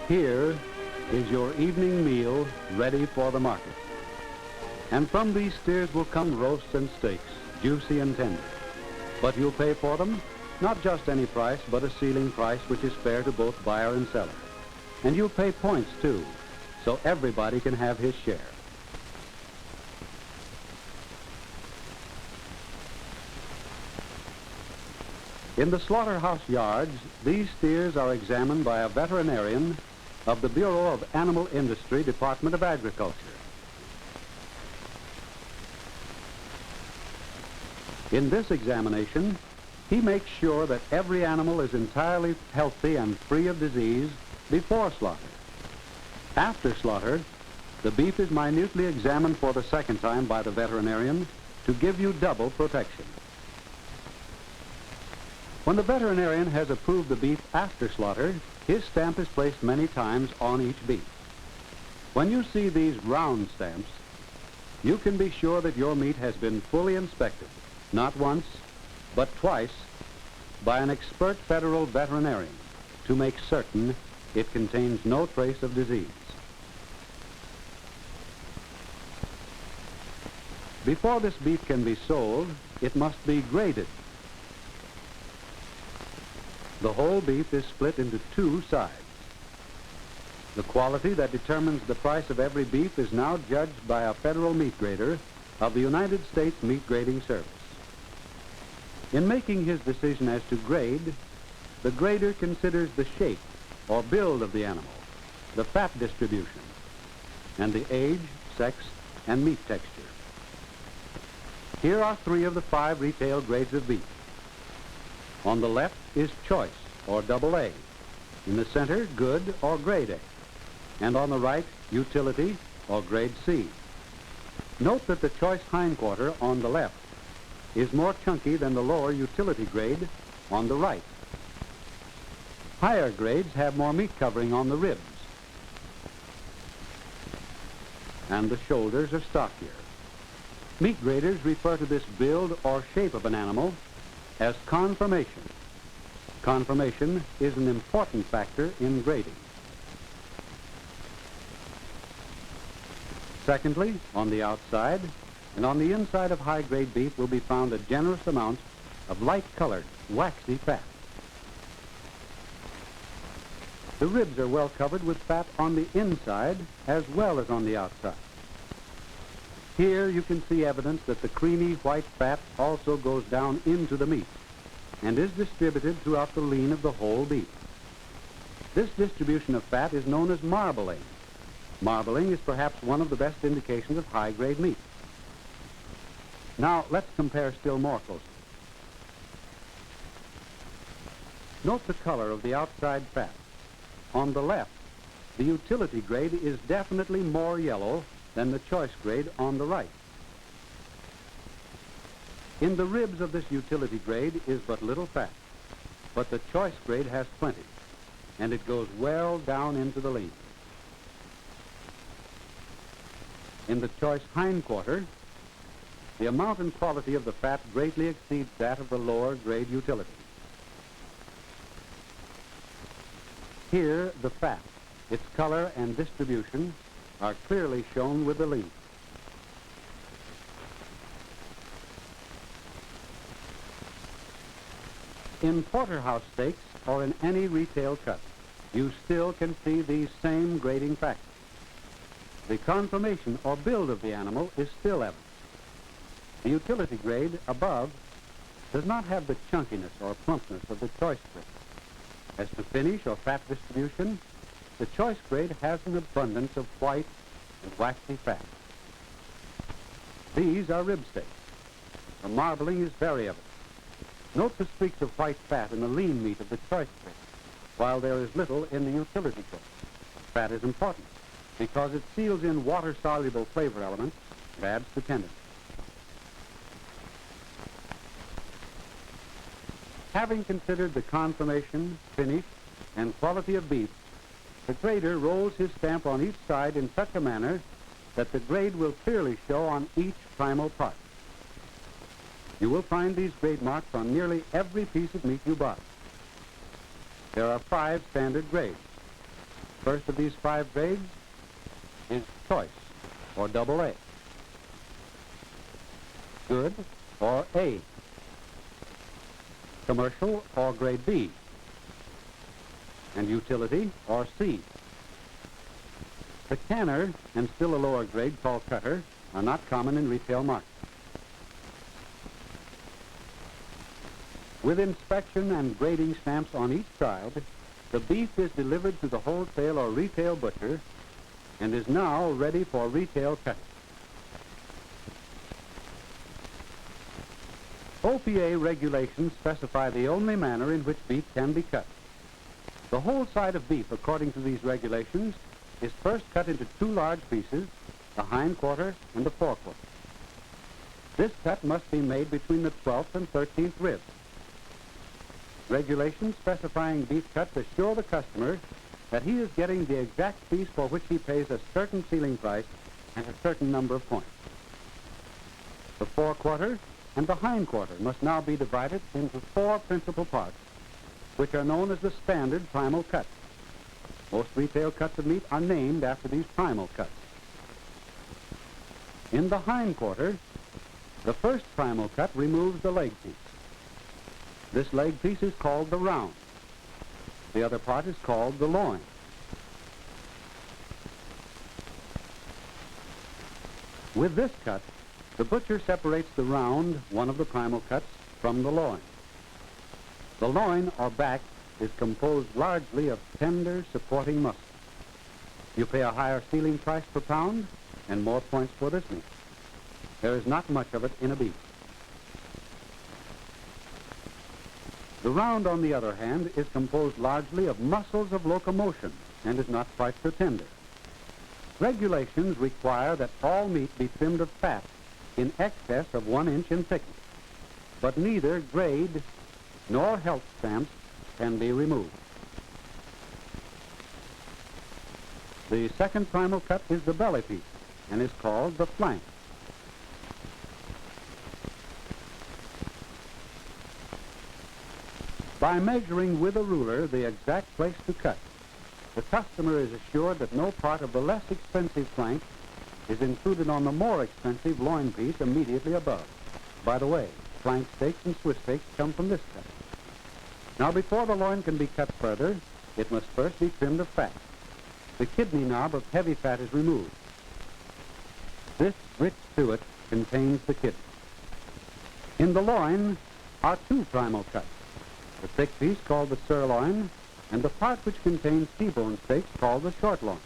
Here is your evening meal ready for the market. And from these steers will come roasts and steaks, juicy and tender. But you'll pay for them not just any price, but a ceiling price which is fair to both buyer and seller. And you'll pay points too, so everybody can have his share. In the slaughterhouse yards, these steers are examined by a veterinarian of the Bureau of Animal Industry, Department of Agriculture. In this examination, he makes sure that every animal is entirely healthy and free of disease before slaughter. After slaughter, the beef is minutely examined for the second time by the veterinarian to give you double protection. When the veterinarian has approved the beef after slaughter, his stamp is placed many times on each beef. When you see these round stamps, you can be sure that your meat has been fully inspected, not once, but twice, by an expert federal veterinarian to make certain it contains no trace of disease. Before this beef can be sold, it must be graded. The whole beef is split into two sides. The quality that determines the price of every beef is now judged by a federal meat grader of the United States Meat Grading Service. In making his decision as to grade, the grader considers the shape or build of the animal, the fat distribution, and the age, sex, and meat texture. Here are 3 of the 5 retail grades of beef. On the left is choice, or double A. In the center, good, or grade A. And on the right, utility, or grade C. Note that the choice hindquarter on the left is more chunky than the lower utility grade on the right. Higher grades have more meat covering on the ribs. And the shoulders are stockier. Meat graders refer to this build or shape of an animal as conformation. Conformation is an important factor in grading. Secondly, on the outside and on the inside of high-grade beef will be found a generous amount of light-colored, waxy fat. The ribs are well covered with fat on the inside as well as on the outside. Here you can see evidence that the creamy white fat also goes down into the meat and is distributed throughout the lean of the whole beef. This distribution of fat is known as marbling. Marbling is perhaps one of the best indications of high-grade meat. Now, let's compare still more closely. Note the color of the outside fat. On the left, the utility grade is definitely more yellow than the choice grade on the right. In the ribs of this utility grade is but little fat, but the choice grade has plenty, and it goes well down into the lean. In the choice hindquarter, the amount and quality of the fat greatly exceeds that of the lower grade utility. Here, the fat, its color and distribution are clearly shown with the lean. In porterhouse steaks or in any retail cut, you still can see these same grading factors. The conformation or build of the animal is still evident. The utility grade above does not have the chunkiness or plumpness of the choice grade. As to finish or fat distribution, the choice grade has an abundance of white and waxy fat. These are rib steaks. The marbling is very evident. Note the streaks of white fat in the lean meat of the choice grade, while there is little in the utility grade. Fat is important because it seals in water-soluble flavor elements and adds to tenderness. Having considered the conformation, finish, and quality of beef, the grader rolls his stamp on each side in such a manner that the grade will clearly show on each primal part. You will find these grade marks on nearly every piece of meat you buy. There are 5 standard grades. first of these 5 grades is choice, or double A. Good, or A. Commercial, or grade B. And utility, or C. The canner, and still a lower grade called cutter, are not common in retail markets. With inspection and grading stamps on each child, the beef is delivered to the wholesale or retail butcher and is now ready for retail cutting. OPA regulations specify the only manner in which beef can be cut. The whole side of beef, according to these regulations, is first cut into 2 large pieces, the hindquarter and the forequarter. This cut must be made between the 12th and 13th ribs. Regulations specifying beef cuts assure the customer that he is getting the exact piece for which he pays a certain ceiling price and a certain number of points. The forequarter and the hindquarter must now be divided into 4 principal parts, which are known as the standard primal cuts. Most retail cuts of meat are named after these primal cuts. In the hindquarter, the first primal cut removes the leg piece. This leg piece is called the round. The other part is called the loin. With this cut, the butcher separates the round, one of the primal cuts, from the loin. The loin, or back, is composed largely of tender, supporting muscle. You pay a higher ceiling price per pound and more points for this meat. There is not much of it in a beef. The round, on the other hand, is composed largely of muscles of locomotion and is not quite so tender. Regulations require that all meat be trimmed of fat in excess of 1 inch in thickness, but neither grade nor health stamps can be removed. The second primal cut is the belly piece and is called the flank. By measuring with a ruler the exact place to cut, the customer is assured that no part of the less expensive flank is included on the more expensive loin piece immediately above. By the way, flank steaks and Swiss steaks come from this cut. Now, before the loin can be cut further, it must first be trimmed of fat. The kidney knob of heavy fat is removed. This rich suet contains the kidney. In the loin are 2 primal cuts, the thick piece called the sirloin, and the part which contains T-bone steaks called the short loin.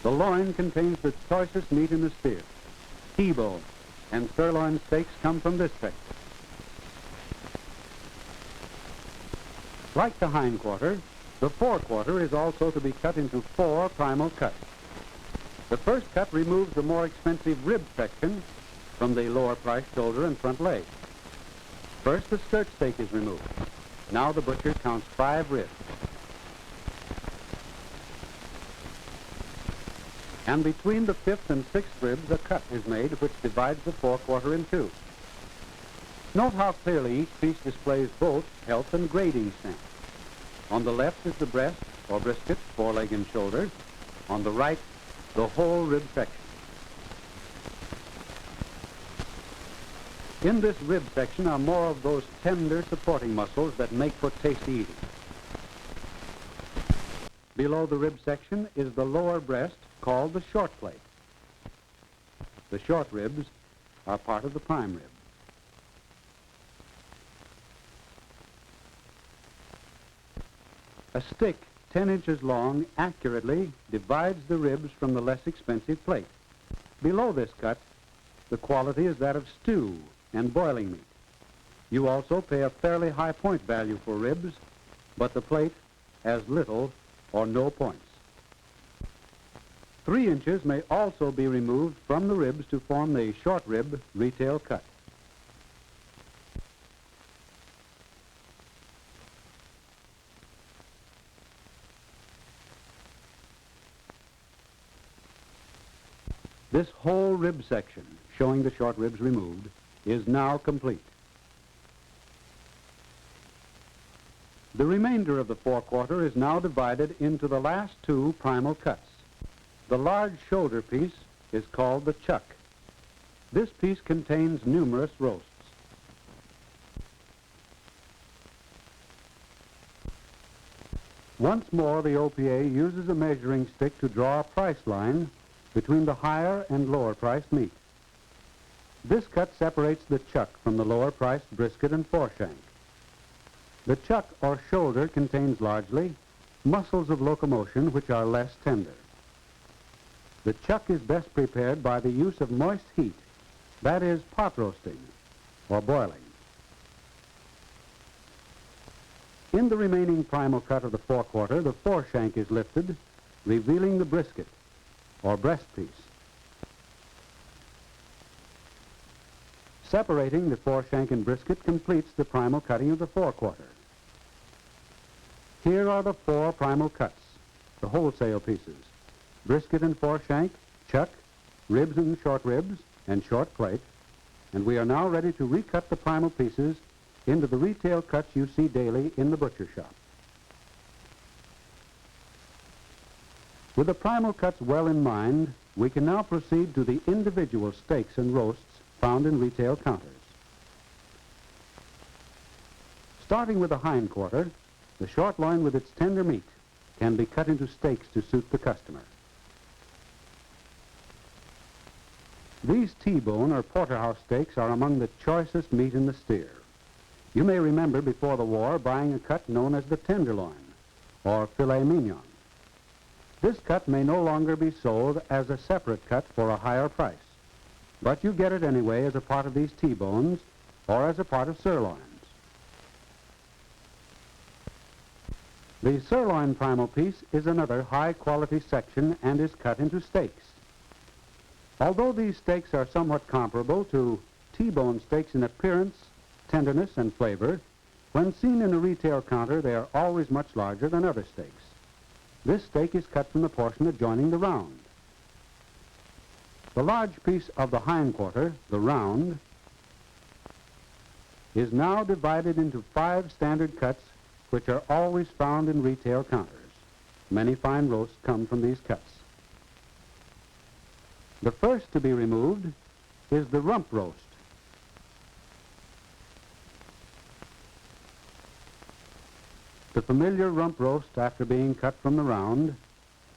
The loin contains the choicest meat in the steer. T-bone and sirloin steaks come from this section. Like the hindquarter, the forequarter is also to be cut into 4 primal cuts. The first cut removes the more expensive rib section from the lower priced shoulder and front leg. First, the skirt steak is removed. Now the butcher counts 5 ribs. And between the 5th and 6th ribs, a cut is made which divides the forequarter in 2. Note how clearly each piece displays both health and grading stamps. On the left is the breast, or brisket, foreleg and shoulder. On the right, the whole rib section. In this rib section are more of those tender supporting muscles that make for tasty eating. Below the rib section is the lower breast, called the short plate. The short ribs are part of the prime rib. A stick 10 inches long accurately divides the ribs from the less expensive plate. Below this cut, the quality is that of stew and boiling meat. You also pay a fairly high point value for ribs, but the plate has little or no points. 3 inches may also be removed from the ribs to form the short rib retail cut. This whole rib section, showing the short ribs removed, is now complete. The remainder of the forequarter is now divided into the last two primal cuts. The large shoulder piece is called the chuck. This piece contains numerous roasts. Once more, the OPA uses a measuring stick to draw a price line between the higher and lower priced meat. This cut separates the chuck from the lower priced brisket and foreshank. The chuck or shoulder contains largely muscles of locomotion which are less tender. The chuck is best prepared by the use of moist heat, that is pot roasting or boiling. In the remaining primal cut of the forequarter, the foreshank is lifted, revealing the brisket or breast piece. Separating the foreshank and brisket completes the primal cutting of the forequarter. Here are the four primal cuts, the wholesale pieces: brisket and foreshank, chuck, ribs and short ribs, and short plate, and we are now ready to recut the primal pieces into the retail cuts you see daily in the butcher shop. With the primal cuts well in mind, we can now proceed to the individual steaks and roasts found in retail counters. Starting with the hindquarter, the short loin with its tender meat can be cut into steaks to suit the customer. These T-bone or porterhouse steaks are among the choicest meat in the steer. You may remember before the war buying a cut known as the tenderloin or filet mignon. This cut may no longer be sold as a separate cut for a higher price, but you get it anyway as a part of these T-bones or as a part of sirloins. The sirloin primal piece is another high-quality section and is cut into steaks. Although these steaks are somewhat comparable to T-bone steaks in appearance, tenderness, and flavor, when seen in a retail counter, they are always much larger than other steaks. This steak is cut from the portion adjoining the round. The large piece of the hindquarter, the round, is now divided into 5 standard cuts which are always found in retail counters. Many fine roasts come from these cuts. The first to be removed is the rump roast. The familiar rump roast, after being cut from the round,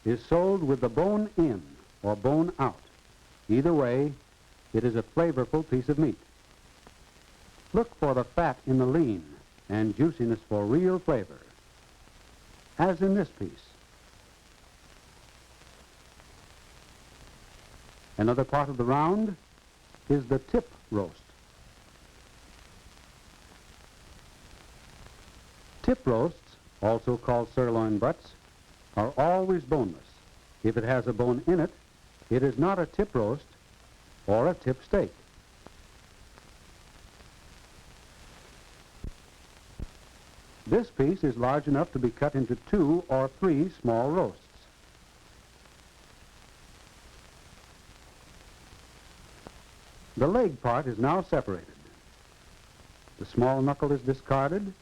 is sold with the bone in or bone out. Either way, it is a flavorful piece of meat. Look for the fat in the lean and juiciness for real flavor, as in this piece. Another part of the round is the tip roast. Tip roasts, also called sirloin butts, are always boneless. If it has a bone in it, it is not a tip roast or a tip steak. This piece is large enough to be cut into 2 or 3 small roasts. The leg part is now separated. The small knuckle is discarded.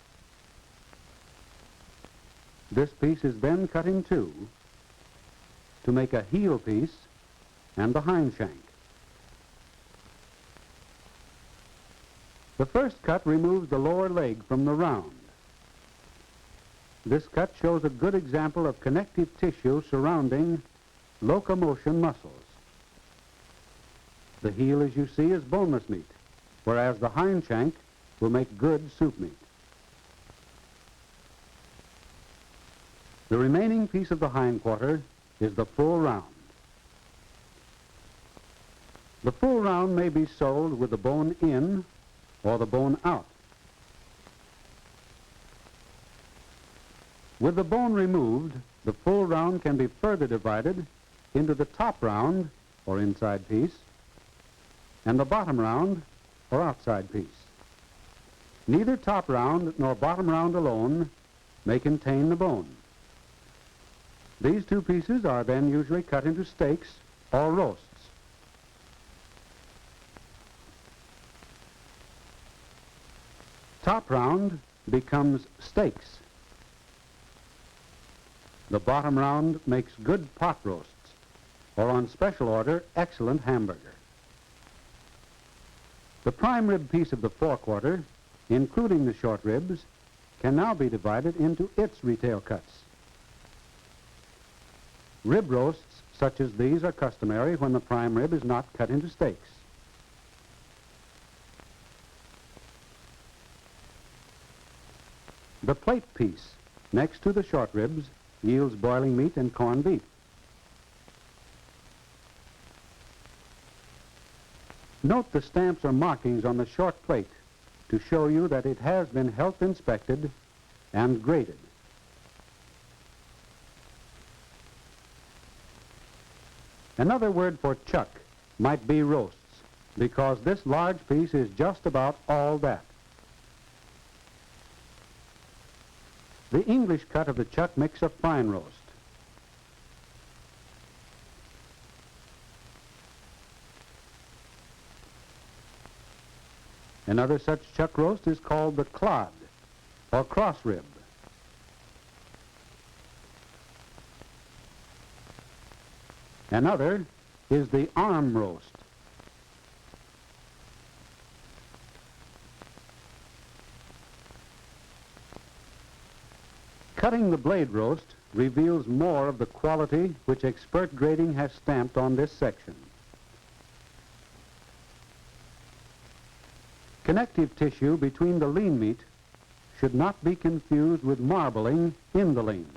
This piece is then cut in 2 to make a heel piece and the hind shank. The first cut removes the lower leg from the round. This cut shows a good example of connective tissue surrounding locomotion muscles. The heel, as you see, is boneless meat, whereas the hind shank will make good soup meat. The remaining piece of the hindquarter is the full round. The full round may be sold with the bone in or the bone out. With the bone removed, the full round can be further divided into the top round, or inside piece, and the bottom round, or outside piece. Neither top round nor bottom round alone may contain the bone. These 2 pieces are then usually cut into steaks or roasts. Top round becomes steaks, The bottom round makes good pot roasts, or on special order, excellent hamburger. The prime rib piece of the forequarter, including the short ribs, can now be divided into its retail cuts. Rib roasts such as these are customary when the prime rib is not cut into steaks. The plate piece next to the short ribs yields boiling meat and corned beef. Note the stamps or markings on the short plate to show you that it has been health inspected and graded. Another word for chuck might be roasts, because this large piece is just about all that. The English cut of the chuck makes a fine roast. Another such chuck roast is called the clod, or cross rib. Another is the arm roast. Cutting the blade roast reveals more of the quality which expert grading has stamped on this section. Connective tissue between the lean meat should not be confused with marbling in the lean.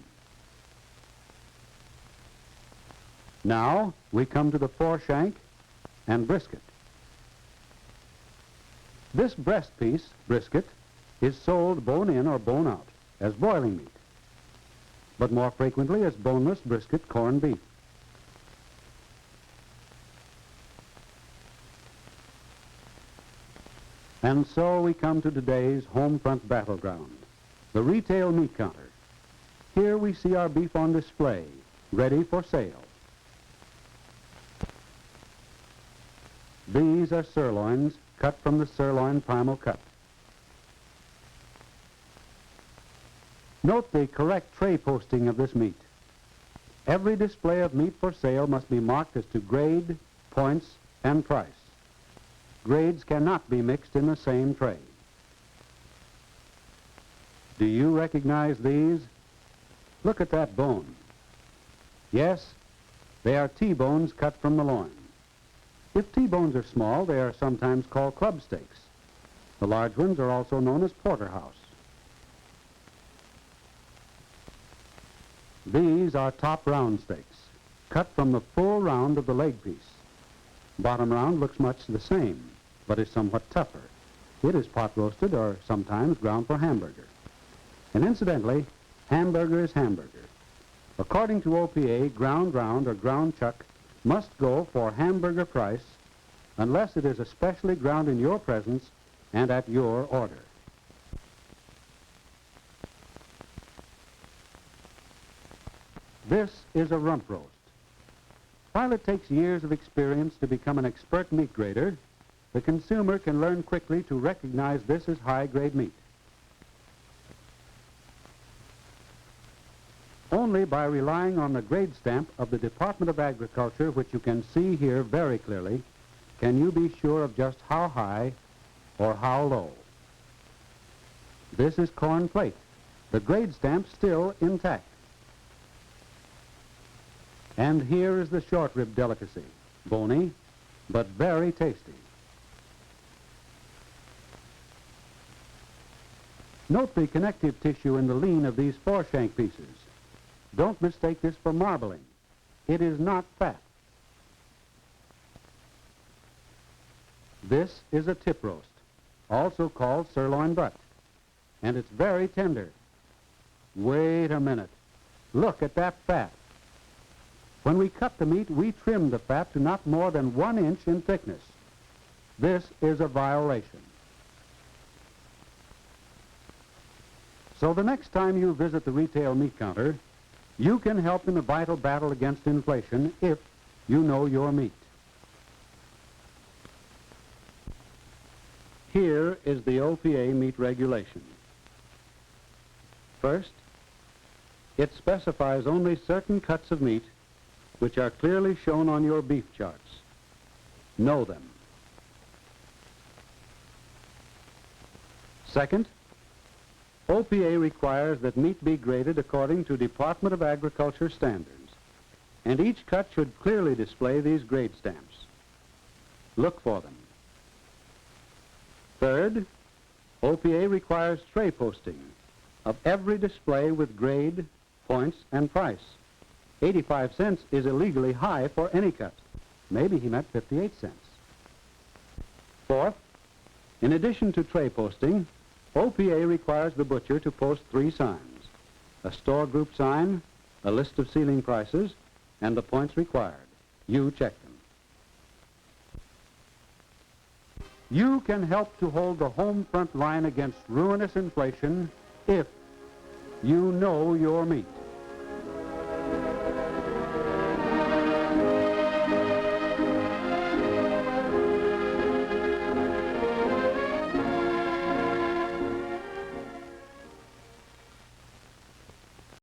Now we come to the foreshank and brisket. This breast piece, brisket, is sold bone in or bone out as boiling meat, but more frequently as boneless brisket corned beef. And so we come to today's home front battleground, the retail meat counter. Here we see our beef on display, ready for sale. These are sirloins cut from the sirloin primal cut. Note the correct tray posting of this meat. Every display of meat for sale must be marked as to grade, points, and price. Grades cannot be mixed in the same tray. Do you recognize these? Look at that bone. Yes, they are T-bones cut from the loin. If T-bones are small, they are sometimes called club steaks. The large ones are also known as porterhouse. These are top round steaks, cut from the full round of the leg piece. Bottom round looks much the same, but is somewhat tougher. It is pot roasted or sometimes ground for hamburger. And incidentally, hamburger is hamburger. According to OPA, ground round or ground chuck must go for hamburger price unless it is especially ground in your presence and at your order. This is a rump roast. While it takes years of experience to become an expert meat grader, the consumer can learn quickly to recognize this as high-grade meat. Only by relying on the grade stamp of the Department of Agriculture, which you can see here very clearly, can you be sure of just how high or how low. This is corn plate, the grade stamp still intact. And here is the short rib delicacy, bony, but very tasty. Note the connective tissue in the lean of these foreshank pieces. Don't mistake this for marbling. It is not fat. This is a tip roast, also called sirloin butt, and it's very tender. Wait a minute. Look at that fat. When we cut the meat, we trim the fat to not more than 1 inch in thickness. This is a violation. So the next time you visit the retail meat counter, you can help in the vital battle against inflation if you know your meat. Here is the OPA meat regulation. First, It specifies only certain cuts of meat which are clearly shown on your beef charts. Know them. Second, OPA requires that meat be graded according to Department of Agriculture standards, and each cut should clearly display these grade stamps. Look for them. Third, OPA requires tray posting of every display with grade, points, and price. 85 cents is illegally high for any cut. Maybe he meant 58 cents. Fourth, in addition to tray posting, OPA requires the butcher to post 3 signs: a store group sign, a list of ceiling prices, and the points required. You check them. You can help to hold the home front line against ruinous inflation if you know your meat.